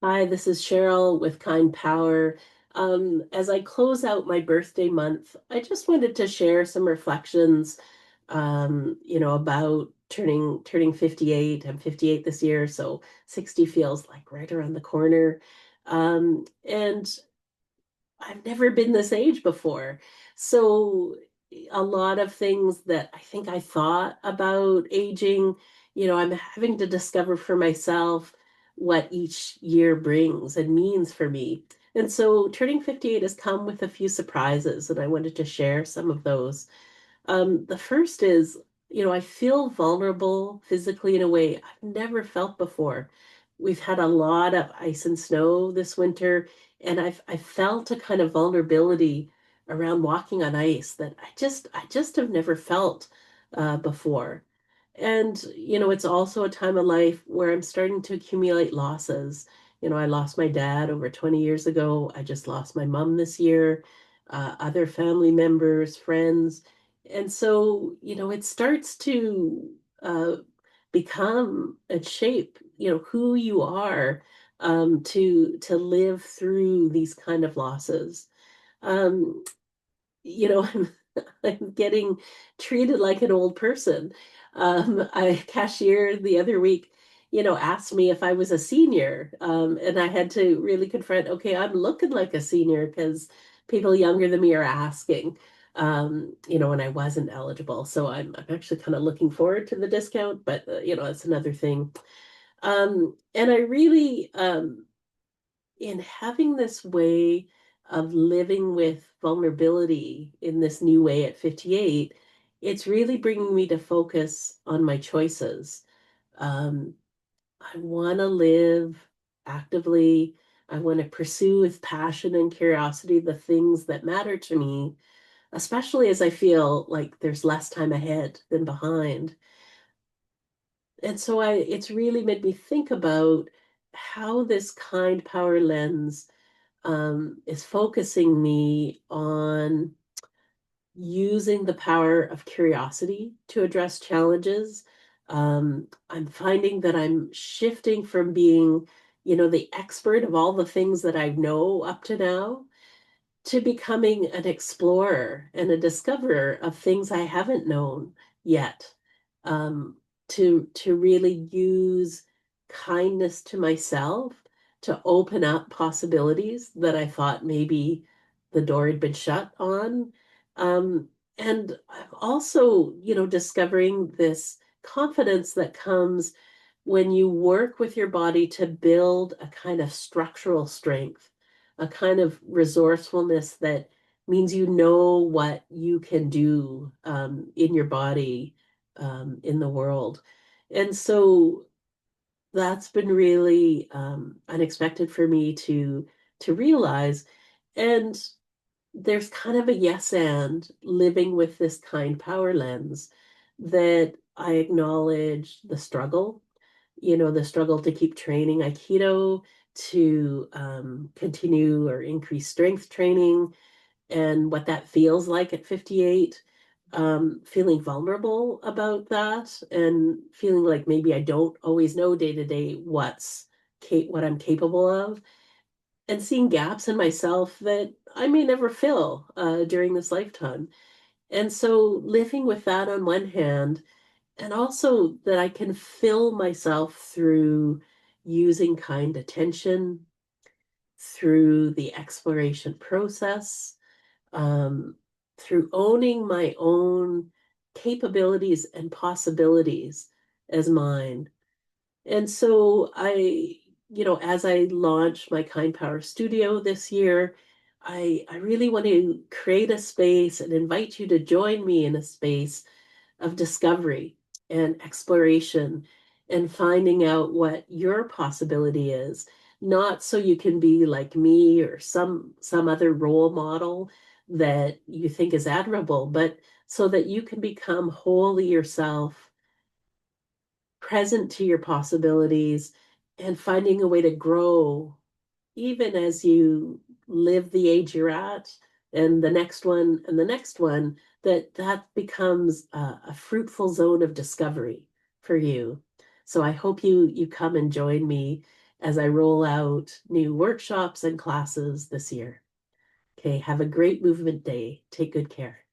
Hi, this is Cheryl with Kind Power. As I close out my birthday month, I just wanted to share some reflections, about turning 58. I'm 58 this year, so 60 feels like right around the corner. And I've never been this age before. So a lot of things that I think I thought about aging, I'm having to discover for myself what each year brings and means for me. And so turning 58 has come with a few surprises, and I wanted to share some of those. The first is, I feel vulnerable physically in a way I've never felt before. We've had a lot of ice and snow this winter, and I felt a kind of vulnerability around walking on ice that I just have never felt before. And, it's also a time of life where I'm starting to accumulate losses. I lost my dad over 20 years ago. I just lost my mom this year, other family members, friends. And so, it starts to become a shape, who you are to live through these kind of losses. Um, I'm I'm getting treated like an old person. A cashier the other week, asked me if I was a senior, and I had to really confront, okay, I'm looking like a senior because people younger than me are asking, and I wasn't eligible. So I'm actually kind of looking forward to the discount, but it's another thing. And I really, in having this way of living with vulnerability in this new way at 58, it's really bringing me to focus on my choices. Um, I want to live actively. I want to pursue with passion and curiosity the things that matter to me, especially as I feel like there's less time ahead than behind. And so it's really made me think about how this kind power lens is focusing me on using the power of curiosity to address challenges. I'm finding that I'm shifting from being, the expert of all the things that I know up to now to becoming an explorer and a discoverer of things I haven't known yet. Um, to really use kindness to myself to open up possibilities that I thought maybe the door had been shut on. Um, and I'm also, discovering this confidence that comes when you work with your body to build a kind of structural strength, a kind of resourcefulness that means you know what you can do in your body, in the world. And so that's been really unexpected for me to realize. And there's kind of a yes and living with this kind power lens that I acknowledge the struggle to keep training Aikido, to continue or increase strength training, and what that feels like at 58. Feeling vulnerable about that and feeling like maybe I don't always know day to day what I'm capable of, and seeing gaps in myself that I may never fill during this lifetime. And so living with that on one hand, and also that I can fill myself through using kind attention, through the exploration process, um, through owning my own capabilities and possibilities as mine. And so as I launch my Kind Power Studio this year, I really want to create a space and invite you to join me in a space of discovery and exploration and finding out what your possibility is, not so you can be like me or some other role model that you think is admirable, but so that you can become wholly yourself, present to your possibilities, and finding a way to grow even as you live the age you're at, and the next one and the next one, that becomes a fruitful zone of discovery for you. So I hope you come and join me as I roll out new workshops and classes this year. Okay, have a great movement day. Take good care.